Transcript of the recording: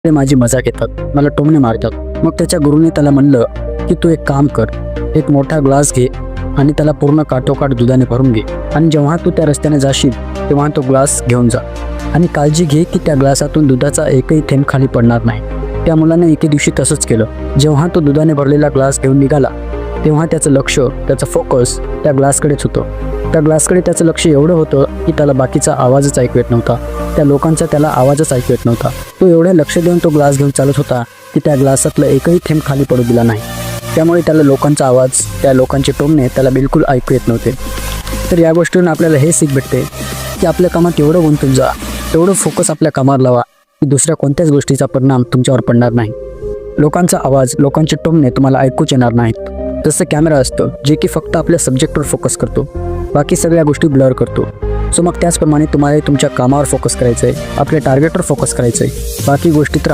ते माझी मजाक घेतात, मला टोमणे मारतात। मग त्याच्या गुरुने त्याला म्हणलं की तू एक काम कर, एक मोठा ग्लास घे आणि त्याला पूर्ण काठोकाठ दुधाने भरून घे आणि जेव्हा तू त्या रस्त्याने जाशील तेव्हा तो ग्लास घेऊन जा आणि काळजी घे की त्या ग्लासातून दुधाचा एकही थेंब खाली पडणार नाही। त्या मुलाने एके दिवशी तसंच केलं। जेव्हा तो दुधाने भरलेला ग्लास घेऊन निघाला तेव्हा त्याचं लक्ष, त्याचं फोकस त्या ग्लासकडेच होतं। त्या ग्लासकडे त्याचं लक्ष एवढं होतं की त्याला बाकीचा आवाजच ऐकू येत नव्हता, त्या लोकांचा त्याला आवाजच ऐकू येत नव्हता। तो एवढे लक्ष देऊन तो ग्लास घेऊन चालत होता की त्या ग्लासातलं एकही थेंब खाली पडू दिला नाही। त्यामुळे त्याला लोकांचा आवाज, त्या लोकांचे टोमणे त्याला बिलकुल ऐकू येत नव्हते। तर या गोष्टीवरून आपल्याला हे शिक भेटते की आपल्या कामात एवढं गुंतून जा, तेवढं फोकस आपल्या कामावर लावा की दुसऱ्या कोणत्याच गोष्टीचा परिणाम तुमच्यावर पडणार नाही। लोकांचा आवाज, लोकांचे टोमणे तुम्हाला ऐकूच येणार नाहीत। जसं कॅमेरा असतं जे की फक्त आपल्या सब्जेक्टवर फोकस करतो, बाकी सगळ्या गोष्टी ब्लर करतो। सो मग त्याचप्रमाणे तुम्हाला तुमच्या कामावर फोकस करायचं आहे, आपल्या टार्गेटवर फोकस करायचं आहे, बाकी गोष्टी तर